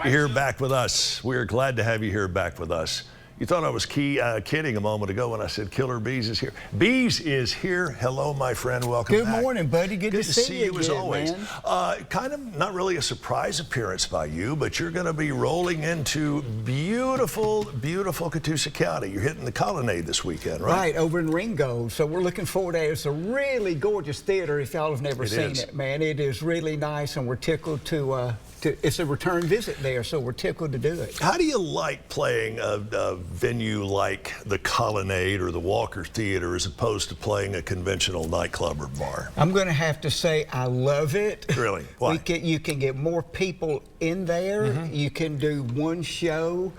You're here back with us. We're glad to have you here back with us. You thought I was kidding a moment ago when I said Killer Beaz is here. Beaz is here. Hello, my friend. Welcome back. Good morning, buddy. Good to see you as again, always. Man. Kind of not really a surprise appearance by you, but you're going to be rolling into beautiful, beautiful Catoosa County. You're hitting the Colonnade this weekend, right? Right, over in Ringgold. So we're looking forward to it. It's a really gorgeous theater if y'all have never seen it, man. It is really nice, and we're tickled to it's a return visit there, so we're tickled to do it. How do you like playing a venue like the Colonnade or the Walker Theater as opposed to playing a conventional nightclub or bar? I'm going to have to say I love it. Really? Why? You can get more people in there. Mm-hmm. You can do one show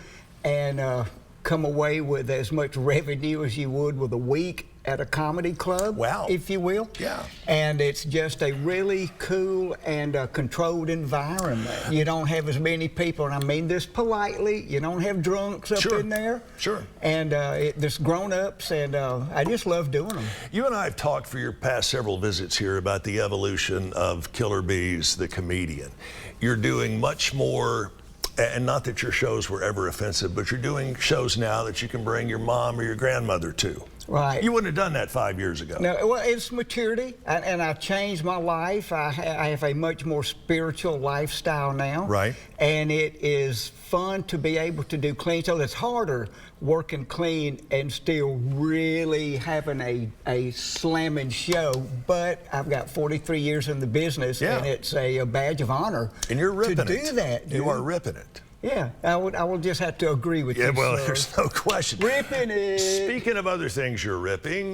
and come away with as much revenue as you would with a week at a comedy club, wow, if you will. Yeah. And it's just a really cool and controlled environment. You don't have as many people, and I mean this politely, you don't have drunks up in there. Sure. And there's grown-ups, and I just love doing them. You and I have talked for your past several visits here about the evolution of Killer Beaz, the comedian. You're doing much more. And not that your shows were ever offensive, but you're doing shows now that you can bring your mom or your grandmother to. Right. You wouldn't have done that 5 years ago. No, well, it's maturity, and I changed my life. I have a much more spiritual lifestyle now. Right. And it is fun to be able to do clean shows. It's harder working clean and still really having a slamming show, but I've got 43 years in the business, and it's a badge of honor. And you're ripping to do that, dude. You are ripping it. Yeah, I will just have to agree with you. Yeah, well, sir. There's no question. Ripping it. Speaking of other things you're ripping,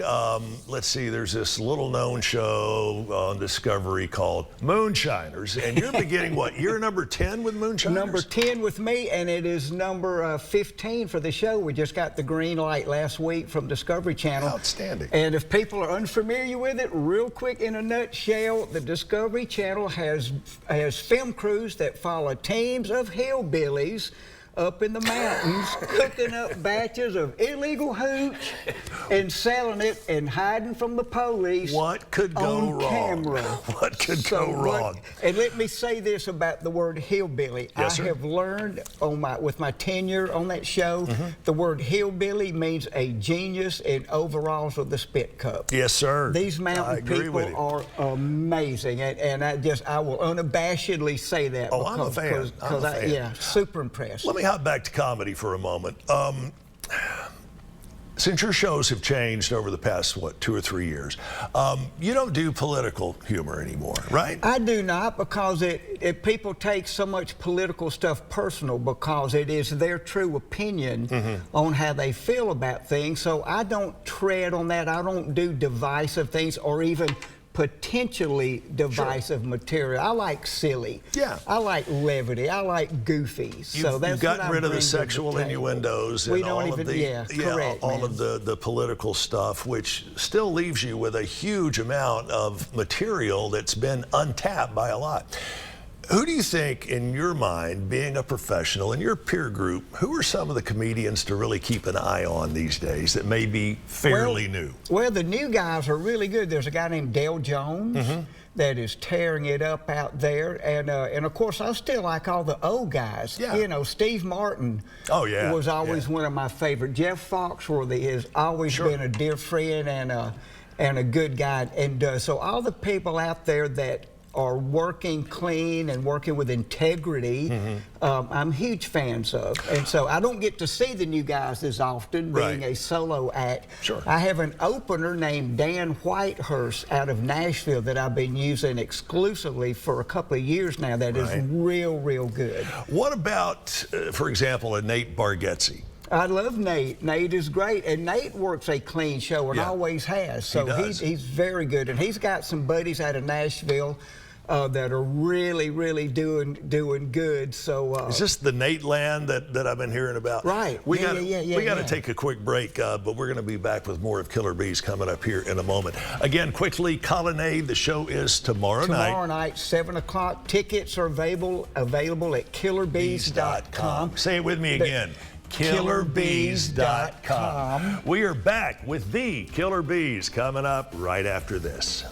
let's see, there's this little-known show on Discovery called Moonshiners, and you're beginning what? You're number 10 with Moonshiners? Number 10 with me, and it is number 15 for the show. We just got the green light last week from Discovery Channel. Outstanding. And if people are unfamiliar with it, real quick in a nutshell, the Discovery Channel has film crews that follow teams of hillbillies up in the mountains cooking up batches of illegal hooch and selling it and hiding from the police. What could go on wrong? Camera. What could go wrong? And let me say this about the word hillbilly. Yes, I have learned with my tenure on that show, the word hillbilly means a genius in overalls with the spit cup. Yes, sir. These mountain people are amazing, and I will unabashedly say that. Oh, I'm a fan. Yeah, super impressed. Let me hop back to comedy for a moment. Since your shows have changed over the past, 2 or 3 years, you don't do political humor anymore, right? I do not, because people take so much political stuff personal because it is their true opinion on how they feel about things. So I don't tread on that. I don't do divisive things or even potentially divisive material. I like silly. Yeah. I like levity. I like goofy. So that's you've gotten rid of the sexual innuendos and all of the political stuff, which still leaves you with a huge amount of material that's been untapped by a lot. Who do you think, in your mind, being a professional, in your peer group, who are some of the comedians to really keep an eye on these days that may be fairly new? Well, the new guys are really good. There's a guy named Dale Jones that is tearing it up out there. And of course, I still like all the old guys. Yeah. You know, Steve Martin was always one of my favorite. Jeff Foxworthy has always been a dear friend and a good guy. And so all the people out there that are working clean and working with integrity, I'm huge fans of. And so I don't get to see the new guys as often, being a solo act. Sure. I have an opener named Dan Whitehurst out of Nashville that I've been using exclusively for a couple of years now that is real, real good. What about, for example, a Nate Bargatze? I love Nate. Nate is great, and Nate works a clean show and always has. So he's very good, and he's got some buddies out of Nashville that are really, really doing good. So is this the Nate land that I've been hearing about? Right. We got to take a quick break, but we're going to be back with more of Killer Beaz coming up here in a moment. Again, quickly, Colonnade. The show is tomorrow night. Tomorrow night, 7 o'clock. Tickets are available at killerbeaz.com. Say it with me again. KillerBeaz.com. We are back with the Killer Beaz coming up right after this.